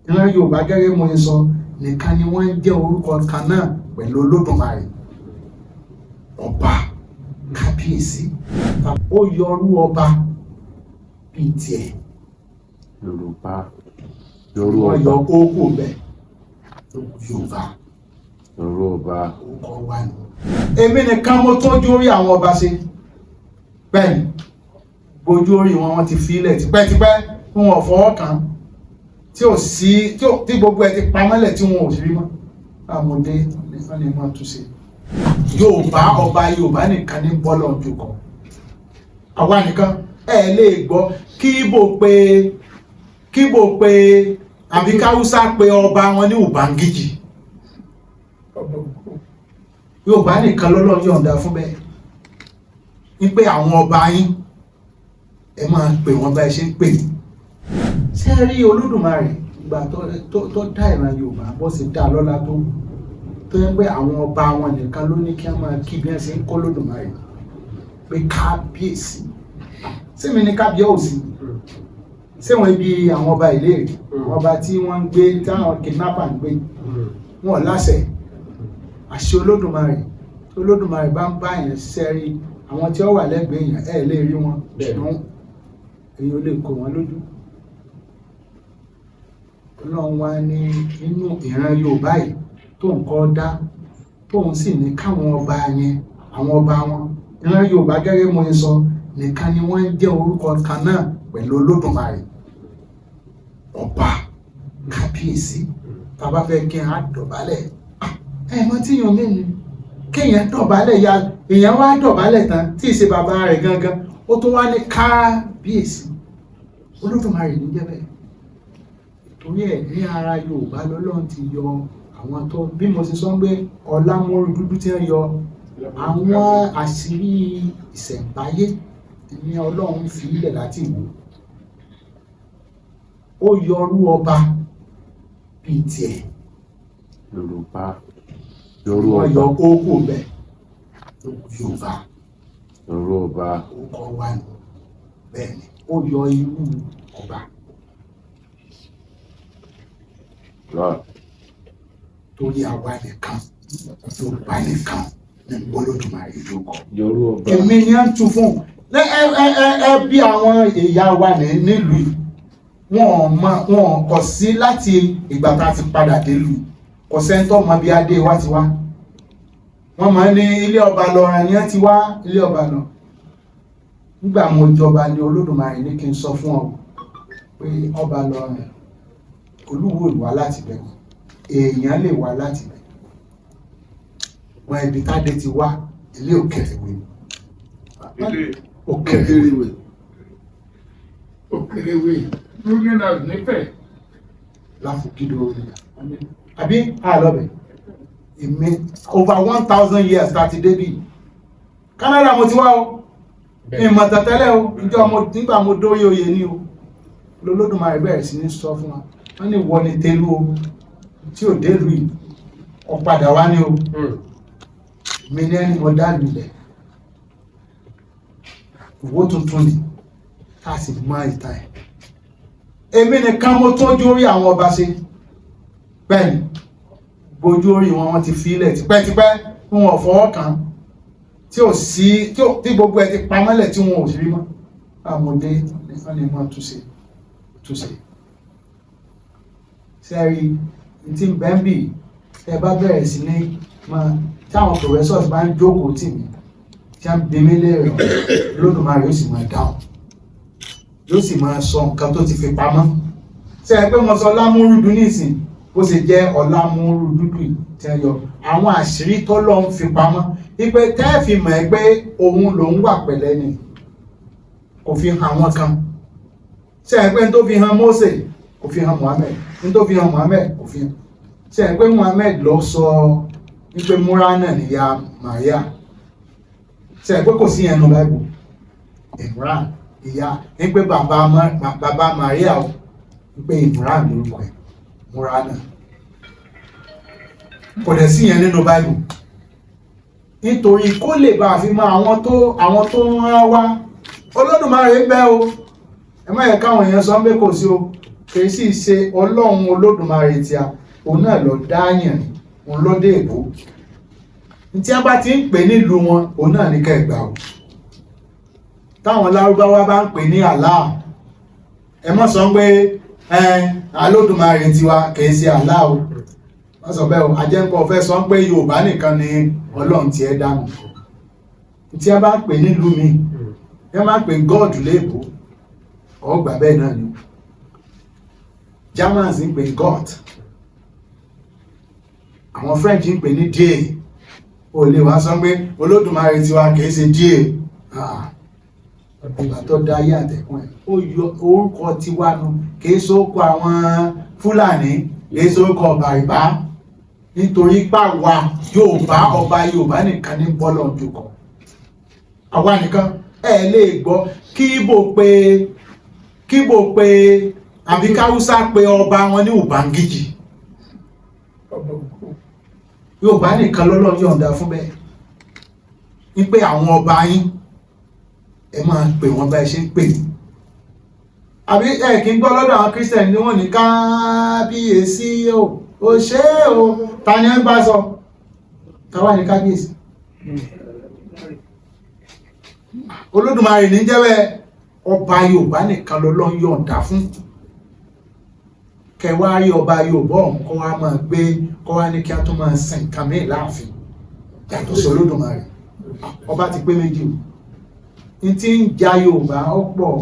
ìran Yorùbá gẹ́gẹ́ mo sọ nìkan ni wọ́n ń jẹ́ orúkọ kan náà pẹ̀lú Olódùmarè. Ọba kábíyèsí ó yọrú ọba bíi tiẹ̀. Yorùbá wọ́n yọ kókó bẹ́ẹ̀ Yorùbá orúkọ wa ni. Èmi nìkan mo tọ́jú orí àwọn ọba ṣe bẹ́ẹ̀ ni gbójú orí wọn ti filẹ̀ tipẹ́tipẹ́ wọn ò fọwọ́ kàn tí ò sí tí gbogbo ẹ ti pamọ́lẹ̀ tí wọn ò sí rí mọ́ àmọ̀dé nìkan ni wọ́n tún ṣe. Yorùbá ọba Yorùbá nìkan ní bọ́lọ̀ ojú kan àwa nìkan ẹ lè gbọ́ kíbò pé àbí káwúsá pé ọba wọn ní Ubangiji. Yorùbá nìkan lọ́lọ́run yọ̀ǹda fún bẹ́ẹ̀ ní pé àwọn ọba yín ẹ máa pè wọ́n bá ẹ ṣe ń pè. Ṣé rí Olódùmarè ìgbà tó dá ìran Yorùbá bó ṣe dá lọ́lá tó yẹ pé àwọn ọba wọn nìkan ló ní kí wọ́n máa kí bí wọ́n ṣe ń kọ́ Olódùmarè pé kábíyèsí. Sẹ́mi ní kábíyèsí ṣé wọ́n bí àwọn ọba Ìlérè àwọn ọba tí wọ́n ń gbé táwọn kidnapper ń gbé wọn láṣẹ àṣẹ Olódùmarè bá ń bá èèyàn ṣiṣẹ́ rí àwọn tí ó wà lẹ́gbẹ̀ẹ́ èèyàn ẹ̀ lè rí wọn ṣùgbọ́n èyí ò lè kó wọn lójú. Ọlọ́run wá ní nínú ìran Yorùbá yìí tó ń kọ́ dá tóun sì ní káwọn ọba yẹn àwọn ọba wọn ìran Yorùbá gẹ́gẹ́ mo sọ nìkan ni wọ́n ń jẹ́ orúkọ kan náà pẹ̀lú Olódùmarè. Ọba kábíyèsí tàbá fẹ́ kí n á dọ̀bálẹ̀ mọ́ tí yàn mẹ́rin kéèyàn dọ̀bálẹ̀ ya èèyàn wá dọ̀bálẹ̀ tán tí ì ṣe bàbá rẹ̀ gangan ó tún wá ní kábíyèsí. Olódùmarè ní jẹ́ bẹ́ẹ̀. Torí ẹ̀ ní ara Yorùbá lọ́lọ́run ti yọ àwọn tó bí mo ṣe sọ pé ọlámúrú dúdú tí ń yọ àwọn àṣírí ìṣẹ̀ǹbáyé ní Ọlọ́run fi ilẹ̀ láti wò. Ó yọrú ọba bíi tiẹ̀. Yorùbá wọ́n yọ kókó bẹ́ẹ̀ Yorùbá orúkọ wa ni bẹ́ẹ̀ ni ó yọ irú ọba. Torí àwa nìkan Yorùbá nìkan ní Olódùmarè lóko. Èmi ni à ń tu fún ẹ bí àwọn ìyá wa nílùú yìí wọn kò sí láti ìgbà tá a ti padà délùú kò sẹ́ńtọ́ mọ bí adé wa ti wá. Wọ́n máa ń ní ilé ọba lọ́rùn ni wọ́n ti wá ilé ọba lọ. Nígbà mo jọba ní Olódùmarè ní kí n sọ fún ọ pé ọba lọ́rùn Olúwo wá láti bẹ̀ èèyàn lè wá láti bẹ̀. Wọ́n ibi tádé ti wá ilé Òkèrèwé lórí náà nífẹ̀ẹ́ láfòkídó àbí àlọ́bẹ̀ èmi over 1,000 years láti débì Canada mo ti wá o ìmọ̀ tẹ̀tẹ̀lẹ̀ o nígbà mo dórí oyè ní o Olódùmarè bẹ̀rẹ̀ sí ní sọ fún wa wọ́n ní wọ́n ní tẹ́lú o tí ò délù yìí ọ̀padà wá ní o mi ní ẹni mo dá lulẹ̀ owó tuntun ni ká sì mọ ìta ẹ̀. Èmi nìkan mo tọ́jú orí àwọn ọba ṣe bẹ́ẹ̀ ni gbójú orí wọn ti filẹ̀ tipẹ́tipẹ́ wọn ò fọwọ́ kàn tí ò sí tí gbogbo ẹ ti pamọ́lẹ̀ tí wọn ò sí rí mọ́ àmọ̀dé nìkan ni wọ́n túnṣe. Sẹ́rí tí ń bẹ́ẹ̀ bì ẹ bá bẹ̀rẹ̀ sí ní máa tí àwọn professors bá ń jókòó tì mí tí a ń bí mi léèrè Olódùmarè yóò sì máa dáhùn yóò sì máa sọ nǹkan tó ti fi pamọ́. Ṣé ẹ pé mo sọ lámúrúdú nísìn bó ṣe jẹ́ ọlámúrúdú tí ẹ yọ àwọn àṣírí tọ́lọ́run fi pamọ́ wípé tẹ́ fi mọ̀ ẹ́ pé òun lòún wà pẹ̀lẹ́ ni kò fi hàn wọ́n kan. Ṣé ẹ pé tó fi hàn Mósè kò fi hàn Muhammed tó fi hàn Muhammed kò fi hàn. Ṣé ẹ pé Muhammed lọ sọ wípé múránà níyà Màríà. Ṣé ẹ pé kò sí ẹnu Báíbù Imran ìyá wípé bàbá Màríà wípé Imran lórúkọ ẹ̀ múránà kò dẹ̀ sí yẹn nínú Báíbù nítorí kó lè bá fi mọ àwọn tó ń rán wá Olódùmarè ń bẹ o ẹ má yẹ káwọn èèyàn sọ ń bẹ kò sí o kì í sì ṣe Ọlọ́run Olódùmarè tí a òun náà lọ dáyàn òun ló dé èbó tí a bá ti ń pè nílùú wọn òun náà ní kẹgbà o táwọn Lárúbáwá bá ń pè ní Allah ẹ mọ́ sọ pé Olódùmarè tiwa kì í ṣe Allah o wọ́n sọ bẹ́ẹ̀ o ajẹ́ńkọ́ fẹ́ sọ pé Yorùbá nìkan ni Ọlọ́run tí ẹ dánù tí a bá ń pè nílùú mi ẹ máa ń pè God léèbó ọgbà bẹ́ẹ̀ náà ni Germans ń pè God àwọn French ń pè ní Dieu o lè wá sọ pé Olódùmarè tiwa kìí ṣe Dieu ọba tó dá ayé àtẹ̀kùn ẹ̀ ó yọ orúkọ tiwa nu kìí sókò àwọn Fúlàní kìí sókò Bàrìbá nítorí pàwa Yorùbá ọba Yorùbá nìkan ní bọ́lọ̀ ojúkọ àwa nìkan ẹ lè gbọ́ kíbò pé àbí káwúsá pé ọba wọn ní Ubangiji Yorùbá nìkan lọ́lọ́ yọ̀ǹda fún bẹ́ẹ̀ ní pé àwọn ọba yín ẹ máa pè wọ́n bá ẹ ṣe ń pè àbí ẹ kì í gbọ́ lọ́dọ̀ àwọn Christian ní wọ́n ní kábíyèsí o ṣé o ta ni ẹ ń bá sọ káwá ní kábíyèsí Olódùmarè ní jẹ́wẹ́ ọba Yorùbá nìkan lọ́lọ́ yọ̀ǹda fún kẹwàá rí ọba Yorùbá ọ̀hún kọ́ wá máa gbé kọ́ wá ní kí a tó máa sìn nǹkan mìíràn láàfin yàtọ̀ sí Olódùmarè ọba ti pé méjì o ní tí ń ja Yorùbá ọ̀pọ̀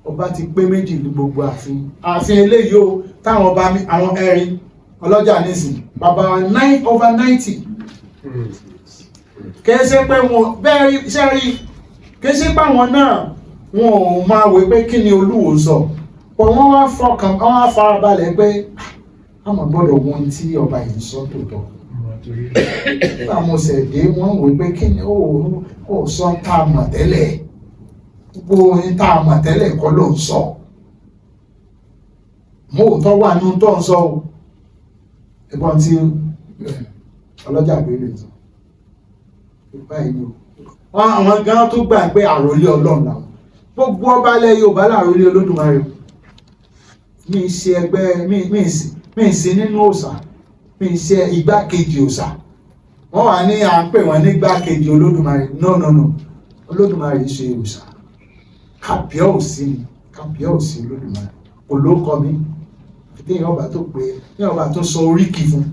ọba ti pé méjì ní gbogbo ààfin eléyìí o táwọn ọba àwọn ẹ̀rin ọlọ́jà nísìn bàbá 9/90 kìí ṣe pé wọn bẹ́ẹ̀ ṣe rí kìí ṣe pé àwọn náà wọn ò máa wé pé kí ni Olúwo sọ pọ̀ wọ́n wá fọkàn wọ́n wá farabalẹ̀ pé àmọ́ gbọ́dọ̀ wọn tí ọba yìí sọ tòótọ́ nígbà mo ṣẹ̀ dé wọ́n wé pé kí ni ó sọ tá a mọ̀ tẹ́lẹ̀ gbogbo ohun tá a mọ̀ tẹ́lẹ̀ kọ́ ló ń sọ mo ò tọ́ wà nínú tó ń sọ o ẹ̀gbọ́n tí ọlọ́jà gbélé sọ báyìí ni o àwọn gan tó gbà pé àròlé Ọlọ́run làwọn gbogbo ọba ilẹ̀ Yorùbá làròlé Olódùmarè mi ṣe ẹgbẹ́ mi sí nínú òòṣà mi ṣe igbákejì òòṣà wọ́n wà ní à ń pè wọ́n ní igbákejì Olódùmarè no Olódùmarè ṣe òòṣà kábíyèsí ni kábíyèsí Olódùmarè olókọ mi téèyàn ọba tó pé téèyàn ọba tó sọ oríkì fún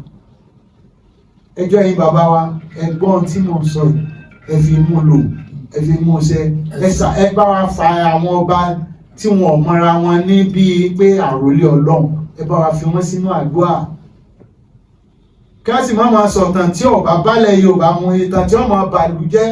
ẹjọ́ yín bàbá wa ẹgbọ́n tí mo sọ yìí ẹ fi mú lò ẹ fi mú ṣe ẹ bá wa fa àwọn ọba tí wọn ò mọra wọn ní bíi pé àròlé Ọlọ́run ẹ bá wa fi wọ́n sínú àdúrà kí wọ́n sì má máa sọ ìtàn tí ọba bálẹ̀ Yorùbá mu ìtàn tí wọ́n máa bàlù jẹ́